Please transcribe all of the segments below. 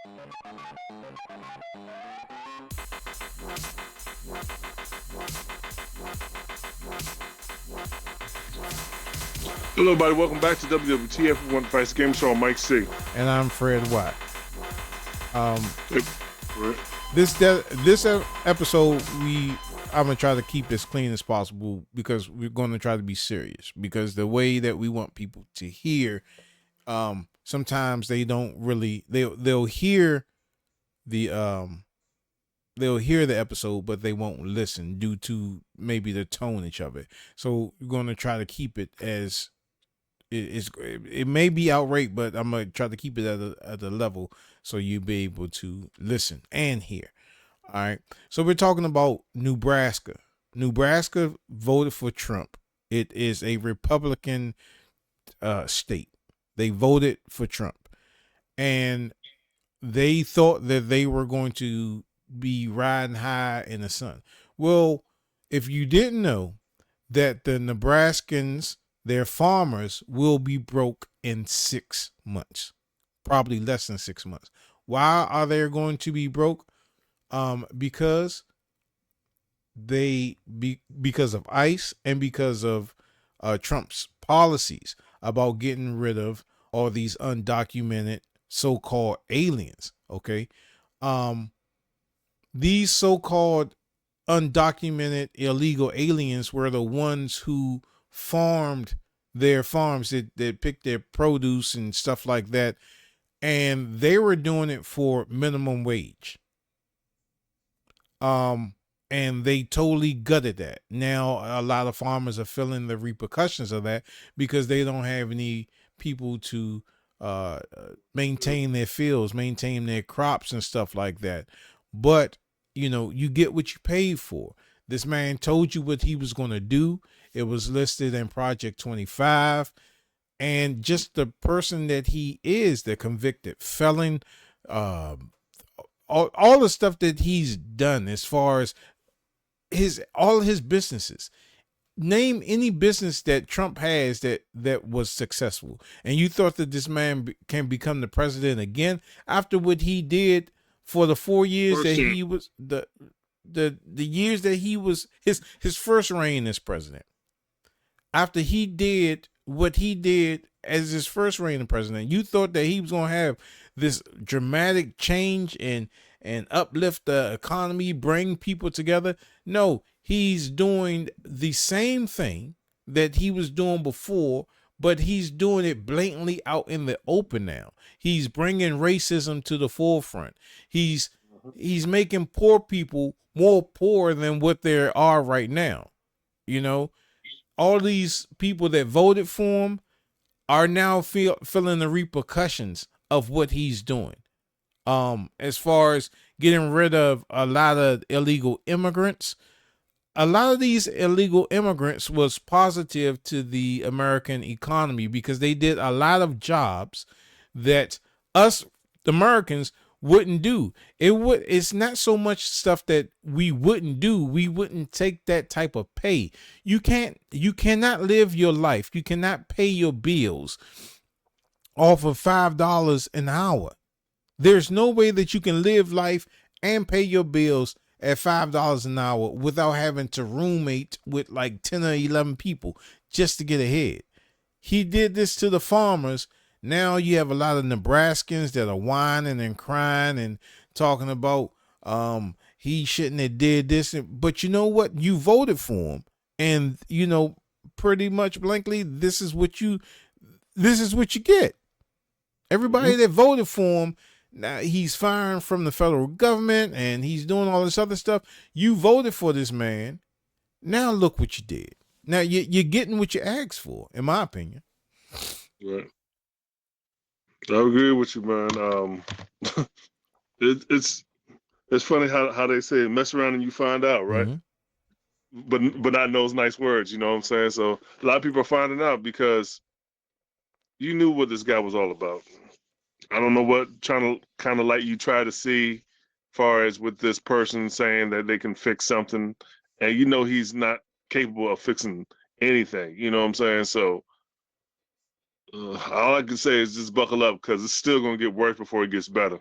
Hello, everybody. Welcome back to WWTF Game Show. I'm MikeC. And I'm Fred Watt. Right. This episode, I'm gonna try to keep as clean as possible because we're going to try to be serious. Because the way that we want people to hear, sometimes they don't really. They'll hear the episode, but they won't listen due to maybe the tonage of it. So we're going to try to keep it as it may be outright, but I'm gonna try to keep it at a level so you'll be able to listen and hear. All right. So we're talking about Nebraska. Nebraska voted for Trump. It is a Republican state. They voted for Trump, and they thought that they were going to be riding high in the sun. Well, if you didn't know that the Nebraskans, their farmers, will be broke in 6 months, probably less than 6 months. Why are they going to be broke? Because because of ICE and because of Trump's policies about getting rid of all these undocumented so-called aliens. Okay, these so-called undocumented illegal aliens were the ones who farmed their farms, that picked their produce and stuff like that, and they were doing it for minimum wage. And they totally gutted that. Now a lot of farmers are feeling the repercussions of that because they don't have any people to maintain their fields, maintain their crops and stuff like that. But you get what you paid for. This man told you what he was going to do. It was listed in Project 25. And just the person that he is, the convicted felon, all the stuff that he's done as far as all his businesses. Name any business that Trump has that was successful. And you thought that this man can become the president again after what he did for the 4 years that he was the years that he was his first reign as president. After he did what he did as his first reign as president, you thought that he was going to have this dramatic change and uplift the economy, bring people together. No, he's doing the same thing that he was doing before, but he's doing it blatantly out in the open now. He's bringing racism to the forefront. He's making poor people more poor than what they are right now. All these people that voted for him are now feeling the repercussions of what he's doing. As far as getting rid of a lot of illegal immigrants, a lot of these illegal immigrants was positive to the American economy because they did a lot of jobs that us, the Americans, wouldn't do. It's not so much stuff that we wouldn't do. We wouldn't take that type of pay. You cannot live your life. You cannot pay your bills off of $5 an hour. There's no way that you can live life and pay your bills at $5 an hour without having to roommate with like 10 or 11 people just to get ahead. He did this to the farmers. Now you have a lot of Nebraskans that are whining and crying and talking about he shouldn't have did this. But you know what? You voted for him. And, pretty much blankly, this is what you get. Everybody that voted for him, now he's firing from the federal government and he's doing all this other stuff. You voted for this man. Now look what you did. Now you're getting what you asked for, in my opinion. Right. I agree with you, man. It's funny how they say mess around and you find out, right? Mm-hmm. But not in those nice words, you know what I'm saying? So a lot of people are finding out because you knew what this guy was all about. I don't know what kind of light you try to see, far as with this person saying that they can fix something, and he's not capable of fixing anything. You know what I'm saying? So all I can say is just buckle up because it's still gonna get worse before it gets better.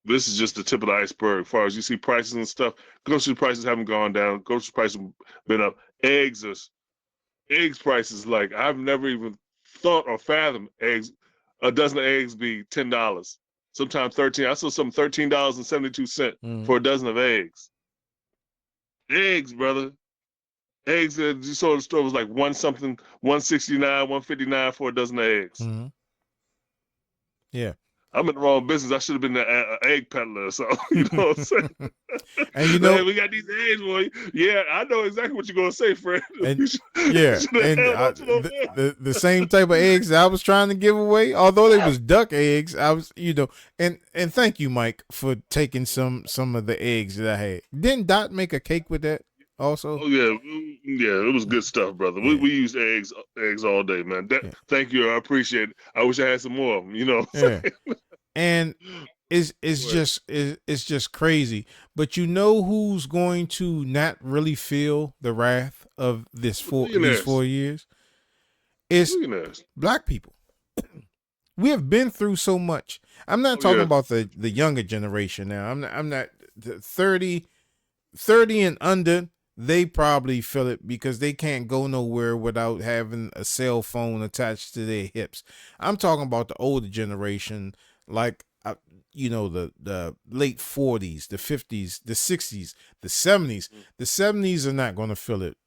this is just the tip of the iceberg. As far as you see prices and stuff, grocery prices haven't gone down. Grocery prices have been up. Eggs prices, like I've never even thought or fathomed eggs. A dozen of eggs be $10. Sometimes 13. I saw some $13.72 for a dozen of eggs. Eggs, brother. Eggs that you saw in the store was like $1 something, $1.69, $1.59 for a dozen of eggs. Yeah. I'm in the wrong business. I should have been an egg peddler or something. You know what I'm saying? And you know, man, we got these eggs, boy. Yeah, I know exactly what you're gonna say, Fred. And the same type of eggs that I was trying to give away, although they was duck eggs, I was, and thank you, Mike, for taking some of the eggs that I had. Didn't Dot make a cake with that also? Oh yeah, it was good stuff, brother. Yeah. We use eggs all day, man. Thank you, I appreciate it. I wish I had some more of them. You know. Yeah. And it's just crazy. But you know who's going to not really feel the wrath of these 4 years? It's black people. We have been through so much. I'm not talking about the younger generation now. I'm not 30 and under. They probably feel it because they can't go nowhere without having a cell phone attached to their hips. I'm talking about the older generation, like the late 40s, the 50s, the 60s, the 70s. The 70s are not going to feel it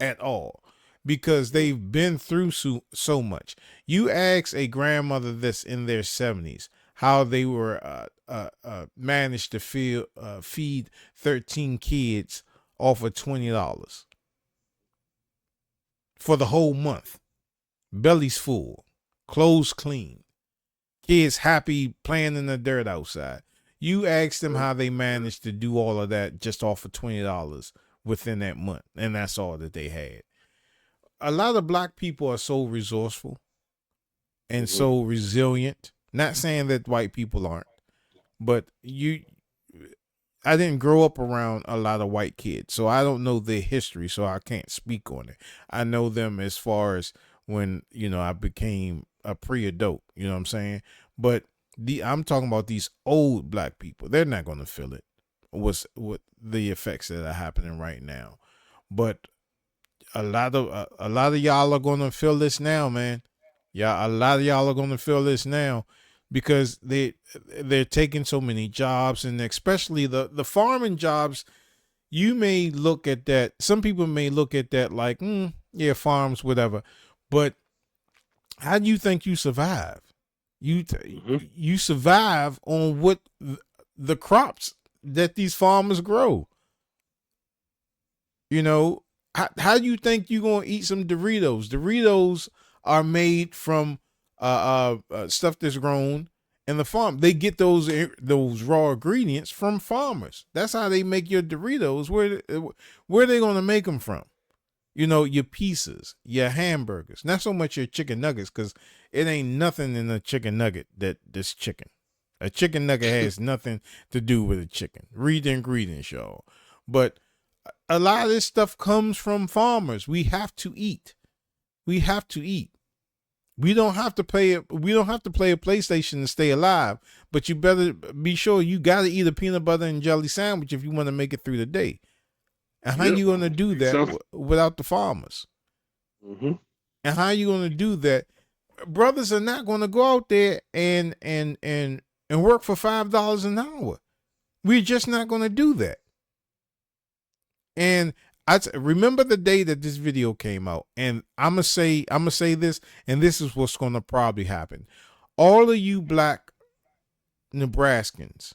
at all because they've been through so much. You ask a grandmother that's in their 70s how they were managed to feed 13 kids off of $20 for the whole month. Bellies full, clothes clean, kids happy playing in the dirt outside. You ask them how they managed to do all of that just off of $20 within that month, and that's all that they had. A lot of black people are so resourceful and so resilient. Not saying that white people aren't, but I didn't grow up around a lot of white kids, so I don't know their history, so I can't speak on it. I know them as far as when, I became a pre-adult, you know what I'm saying? But I'm talking about these old black people. They're not going to feel it, what the effects that are happening right now. But a lot of y'all are going to feel this now, man. Yeah, a lot of y'all are going to feel this now. Because they're taking so many jobs, and especially the farming jobs, you may look at that. Some people may look at that like, farms, whatever. But how do you think you survive? You survive on what the crops that these farmers grow. How do you think you're gonna eat some Doritos? Doritos are made from stuff that's grown in the farm. They get those raw ingredients from farmers. That's how they make your Doritos. Where are they going to make them from? Your pizzas, your hamburgers, not so much your chicken nuggets, because it ain't nothing in a chicken nugget that's chicken. A chicken nugget has nothing to do with a chicken. Read the ingredients, y'all. But a lot of this stuff comes from farmers. We have to eat. We have to eat. We don't have to play a PlayStation to stay alive, but you better be sure you got to eat a peanut butter and jelly sandwich if you want to make it through the day. And how you going to do that without the farmers? And how you going to do that? Brothers are not going to go out there and work for $5 an hour. We're just not going to do that. And I remember the day that this video came out, and I'm gonna say this, and this is what's gonna probably happen. All of you black Nebraskans,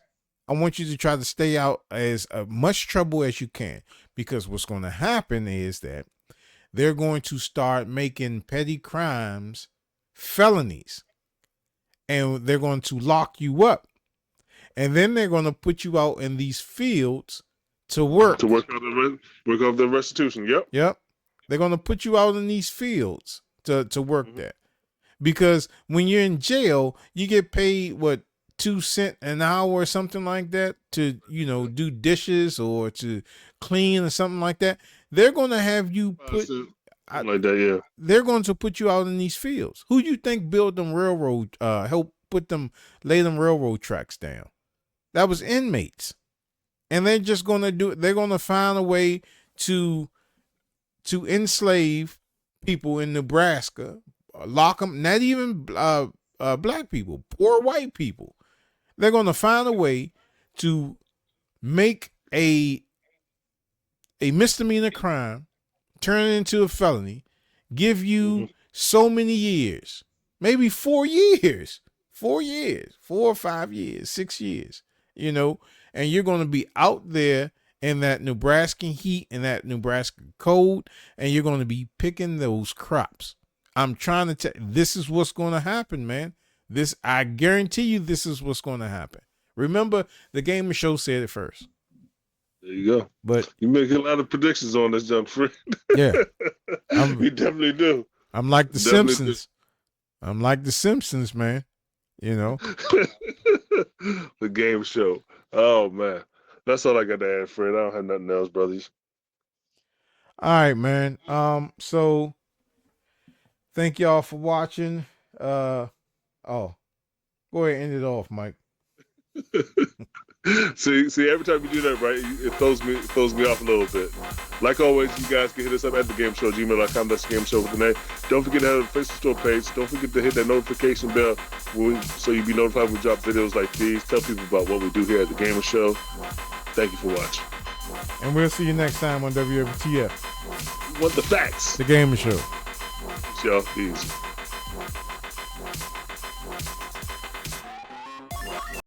I want you to try to stay out as much trouble as you can, because what's gonna happen is that they're going to start making petty crimes felonies, and they're going to lock you up, and then they're going to put you out in these fields to work off the restitution. Yep. They're going to put you out in these fields to work that. Because when you're in jail, you get paid, what, 2 cents an hour or something like that to, do dishes or to clean or something like that. They're going to have you put like that, yeah. They're going to put you out in these fields. Who do you think built them railroad, help lay them railroad tracks down? that was inmates. And they're just going to do it. They're going to find a way to enslave people in Nebraska, lock them, not even black people, poor white people. They're going to find a way to make a misdemeanor crime, turn it into a felony, give you so many years, maybe 4 years, 4 or 5 years, 6 years, you know, and you're going to be out there in that Nebraskan heat and that Nebraska cold, and you're going to be picking those crops. I'm trying to tell you, this is what's going to happen, man. I guarantee you this is what's going to happen. Remember, the Gamer Show said it first. There you go. But you make a lot of predictions on this, young friend. Yeah. You definitely do. I'm like the Simpsons. I'm like the Simpsons, man. You know. The Game Show. Oh, man. That's all I got to add, Fred. I don't have nothing else, brothers. All right, man. So thank y'all for watching. Go ahead and end it off, Mike. See, every time you do that, right, it throws me off a little bit. Like always, you guys can hit us up at thagamersshow@gmail.com. That's the Game Show with the name. Don't forget to have the Facebook store page. Don't forget to hit that notification bell so you'll be notified when we drop videos like these. Tell people about what we do here at the Gamer Show. Thank you for watching. And we'll see you next time on WWTF. Want the facts. The Gamer Show. Y'all, easy.